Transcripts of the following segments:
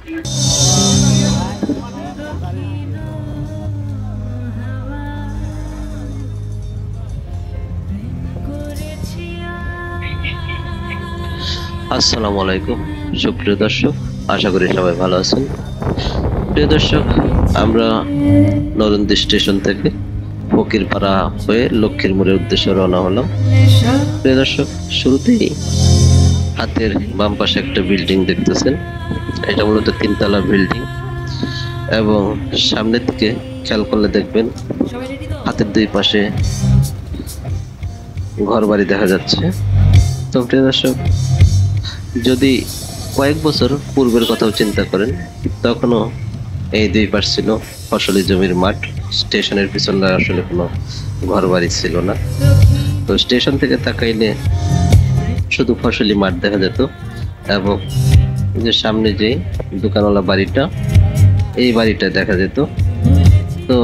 আসসালামু আলাইকুম সুপ্রিয় দর্শক, আশা করি সবাই ভালো আছেন। প্রিয় দর্শক, আমরা নরন্দী স্টেশন থেকে ফকিরপাড়া হয়ে লক্ষ্মীর মোড়ের উদ্দেশ্যে রওনা হলাম। প্রিয় দর্শক, শুরুতেই হাতের বাম পাশে একটা বিল্ডিং দেখতেছেন। এটা মূলত 3 তলা বিল্ডিং এবং সামনের দিকে খেয়াল করলে দেখবেন হাতের 2 পাশে ঘর বাড়ি দেখা যাচ্ছে। তো প্রিয় দর্শক, যদি কয়েক বছর পূর্বের কথাও চিন্তা করেন, তখনও এই 2 পাশ ছিল ফসলি জমির মাঠ। স্টেশনের পিছনে আসলে কোনো ঘর বাড়ি ছিল না। তো স্টেশন থেকে তাকাইলে শুধু ফসলি মাঠ দেখা যেত এবং যে সামনে যে দোকানওয়ালা বাড়িটা, এই বাড়িটা দেখা যেত। তো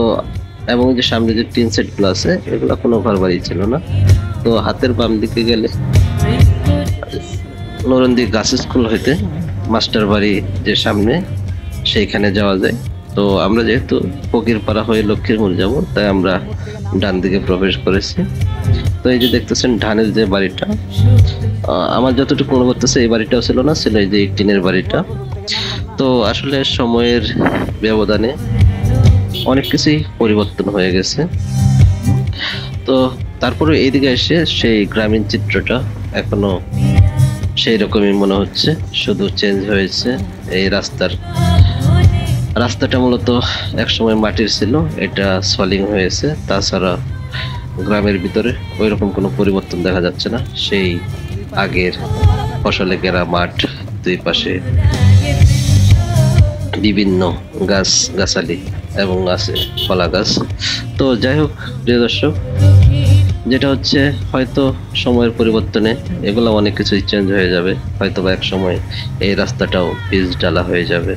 এবং যে সামনে যে টিন সেটগুলো আছে, এগুলো কোনো ঘর বাড়ি ছিল না। তো হাতের বাম দিকে গেলে নরন্দী গার্লস স্কুল হইতে মাস্টার বাড়ি যে সামনে, সেইখানে যাওয়া যায়। তো আমরা যেহেতু ফকিরপাড়া হয়ে লক্ষ্মীর মোড় যাবো, তাই আমরা ডান দিকে প্রবেশ করেছি। তো এই যে দেখতেছেন ধানের যে বাড়িটা, আমার যতটুকু মনে করতেছে এই বাড়িটাও ছিল না, ছিল এই যে টিনের বাড়িটা। তো আসলে সময়ের ব্যবধানে অনেক কিছুই পরিবর্তন হয়ে গেছে। তো তারপরে এইদিকে এসে সেই গ্রামীণ চিত্রটা এখনো সেই রকমই মনে হচ্ছে, শুধু চেঞ্জ হয়েছে এই রাস্তাটা মূলত একসময় মাটির ছিল, এটা সলিং হয়েছে। তাছাড়া গ্রামের ভিতরে ওই রকম কোনো পরিবর্তন দেখা যাচ্ছে না। সেই আগের ফসলে ঘেরা মাঠ, 2 পাশে বিভিন্ন গাছালি এবং আছে কলা গাছ। তো যাই হোক প্রিয় দর্শক, যেটা হচ্ছে হয়তো সময়ের পরিবর্তনে এগুলো অনেক কিছুই চেঞ্জ হয়ে যাবে। হয়তো বা এক সময় এই রাস্তাটাও পিচ ঢালা হয়ে যাবে,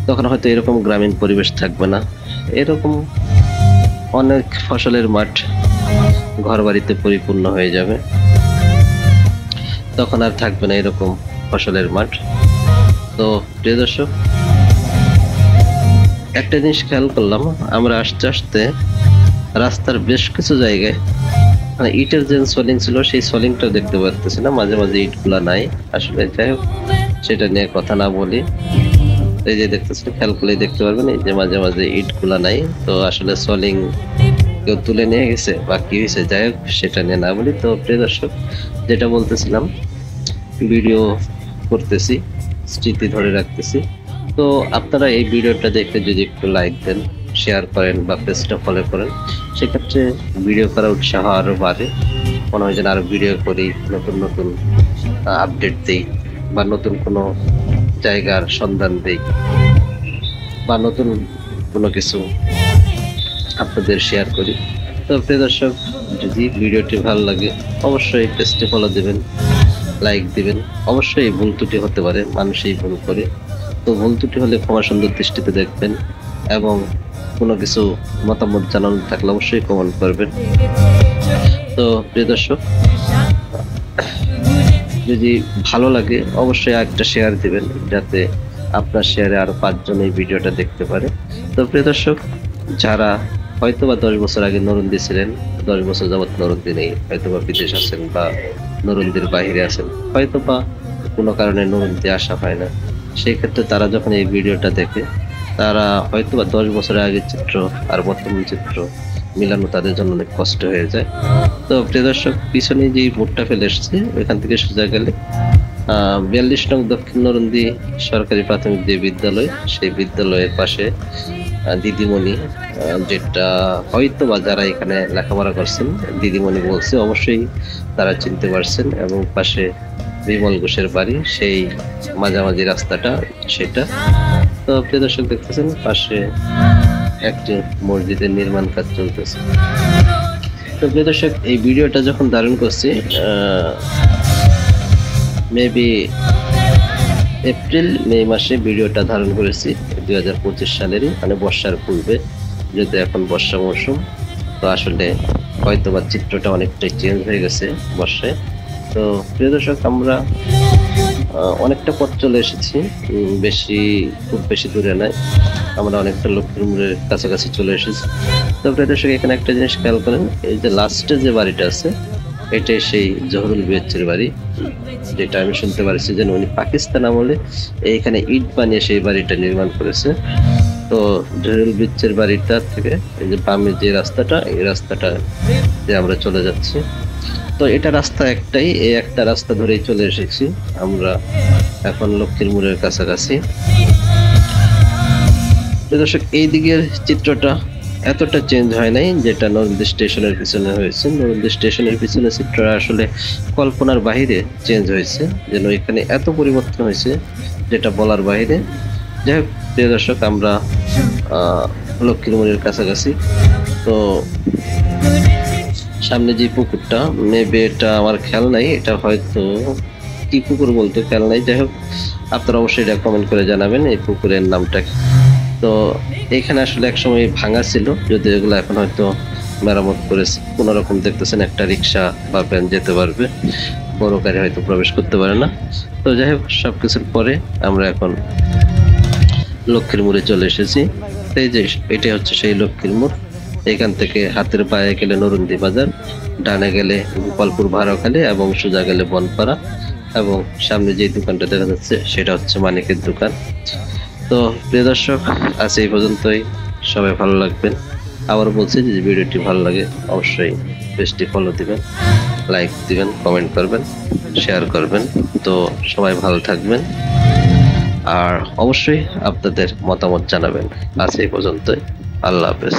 তখন হয়তো এরকম গ্রামীণ পরিবেশ থাকবে না। এরকম অনেক ফসলের মাঠ ঘর বাড়িতে পরিপূর্ণ হয়ে যাবে, তখন আর থাকবে না এরকম ফসলের মাঠ। তো প্রিয় দর্শক, একটা জিনিস খেয়াল করলাম, আমরা আস্তে আস্তে রাস্তার বেশ কিছু জায়গায় মানে ইটের যে সলিং ছিল, সেই সলিংটাও দেখতে পারতেছি না। মাঝে মাঝে ইটগুলা নাই আসলে। যাই হোক, সেটা নিয়ে কথা না বলি। এই যে দেখতেছেন, খেয়াল করলেই দেখতে পারবেন, এই যে মাঝে মাঝে ইটগুলা নাই। তো আসলে সলিং কেউ তুলে নিয়ে গেছে বা কি হয়েছে, যাই হোক সেটা নিয়ে না বলি। তো প্রিয় দর্শক, যেটা বলতেছিলাম, ভিডিও করতেছি, স্মৃতি ধরে রাখতেছি। তো আপনারা এই ভিডিওটা দেখে যদি একটু লাইক দেন, শেয়ার করেন বা পেজটা ফলো করেন, সেক্ষেত্রে ভিডিও করার উৎসাহ আরও বাড়ে। মনে হয় যেন আরও ভিডিও করি, নতুন নতুন আপডেট দিই বা নতুন কোনো জায়গার সন্ধান দিই বা নতুন কোনো কিছু আপনাদের শেয়ার করি। তো প্রিয় দর্শক, যদি ভিডিওটি ভালো লাগে অবশ্যই পেজটি ফলো দেবেন, লাইক দিবেন। অবশ্যই ভুল ত্রুটি হতে পারে, মানুষই ভুল করে। তো ভুল ত্রুটি হলে ক্ষমা সুন্দর দৃষ্টিতে দেখবেন এবং কোনো কিছু মতামত জানানো থাকলে অবশ্যই কমেন্ট করবেন। তো প্রিয় দর্শক, যদি ভালো লাগে অবশ্যই একটা শেয়ার দিবেন, যাতে আপনার শেয়ারে আরো 5 জন এই ভিডিওটা দেখতে পারে। তো প্রিয় দর্শক, যারা হয়তোবা 10 বছর আগে নরন্দী ছিলেন, 10 বছর যাবত নরন্দী নেই, হয়তোবা বিদেশ আছেন বা নরন্দির বাইরে আছেন, হয়তোবা কোনো কারণে নরন্দী আসা হয় না, সেই ক্ষেত্রে তারা যখন এই ভিডিওটা দেখে, তারা হয়তোবা 10 বছরের আগের চিত্র আর বর্তমান চিত্র মিলানো তাদের জন্য অনেক কষ্ট হয়ে যায়। তো প্রিয় দর্শক, পিছনে যে মোড়টা ফেলে এসেছে, ওইখান থেকে সোজা গেলে 42 নং দক্ষিণ নরন্দী সরকারি প্রাথমিক যে বিদ্যালয়, সেই বিদ্যালয়ের পাশে দিদিমণি, যেটা হয়তো বা যারা এখানে লেখাপড়া করছেন, দিদিমণি বলছে, অবশ্যই তারা চিনতে পারছেন। এবং পাশে বিমল ঘোষের বাড়ি, সেই মাঝামাঝি রাস্তাটা সেটা। তো প্রিয় দর্শক, দেখতেছেন পাশে একটি মসজিদের নির্মাণ কাজ চলতেছে। তো প্রিয় দর্শক, এই ভিডিওটা যখন ধারণ করছি মেবি এপ্রিল মে মাসে ভিডিওটা ধারণ করেছি, 2025 সালেরই, মানে বর্ষার পূর্বে, যেহেতু এখন বর্ষা মৌসুম। তো আসলে হয়তো বা চিত্রটা অনেকটাই চেঞ্জ হয়ে গেছে বর্ষায়। তো প্রিয় দর্শক, আমরা অনেকটা পথ চলে এসেছি, খুব বেশি দূরে নাই, আমরা অনেকটা লক্ষ্মীপুরের কাছাকাছি চলে এসেছি। তো প্রিয় দর্শক, এখানে একটা জিনিস খেয়াল করেন, এই যে লাস্টে যে বাড়িটা আছে এটাই সেই জহুরুল বিএচের বাড়ি, যেটা আমি শুনতে পারছি যে উনি পাকিস্তান আমলে এইখানে ইট বানিয়ে সেই বাড়িটা নির্মাণ করেছে। তো জহুরুল বিএচের বাড়িটা থেকে এই যে বামে যে রাস্তাটা, এই রাস্তাটা দিয়ে আমরা চলে যাচ্ছি। তো এটা রাস্তা একটাই, এই একটা রাস্তা ধরেই চলে এসেছি আমরা এখন লক্ষ্মীর মোড়ের কাছাকাছি। দর্শক, এই দিকের চিত্রটা এতটা চেঞ্জ হয় নাই যেটা নরুন্দি স্টেশনের পিছনে হয়েছে। নরুন্দি স্টেশনের পিছনে চিত্রটা আসলে কল্পনার বাহিরে চেঞ্জ হয়েছে, যেন এখানে এত পরিবর্তন হয়েছে যেটা বলার বাহিরে। যাই হোক প্রিয় দর্শক, আমরা লক্ষ্মীর মোড়ের কাছাকাছি। তো সামনে যে পুকুরটা, মেবি এটা আমার খেয়াল নাই, এটা হয়তো কি পুকুর বলতে খেয়াল নাই। যাই হোক, আপনারা অবশ্যই এটা কমেন্ট করে জানাবেন এই পুকুরের নামটা। তো এখানে আসলে একসময় ভাঙা ছিল, যদি এগুলো এখন হয়তো মেরামত করেছে কোন রকম। দেখতেছেন একটা রিক্সা বা ভ্যান যেতে পারবে, বড় গাড়ি হয়তো প্রবেশ করতে পারে না। তো যাই হোক, সবকিছুর পরে আমরা এখন লক্ষ্মীর মোড়ে চলে এসেছি। এই যে এটাই হচ্ছে সেই লক্ষ্মীর মোড়। এখান থেকে হাতের পায়ে গেলে নরুন্দি বাজার, ডানে গেলে গোপালপুর ভাড়াখালী এবং সোজা গেলে বনপাড়া, এবং সামনে যে দোকানটা দেখা যাচ্ছে সেটা হচ্ছে মানিকের দোকান। তো প্রিয় দর্শক, আজ এই পর্যন্তই। সবাই ভালো লাগবেন। আবার বলছি যে ভিডিওটি ভালো লাগে অবশ্যই পেজটি ফলো দিবেন, লাইক দিবেন, কমেন্ট করবেন, শেয়ার করবেন। তো সবাই ভালো থাকবেন আর অবশ্যই আপনাদের মতামত জানাবেন। আজ এই পর্যন্তই। আল্লাহ হাফেজ।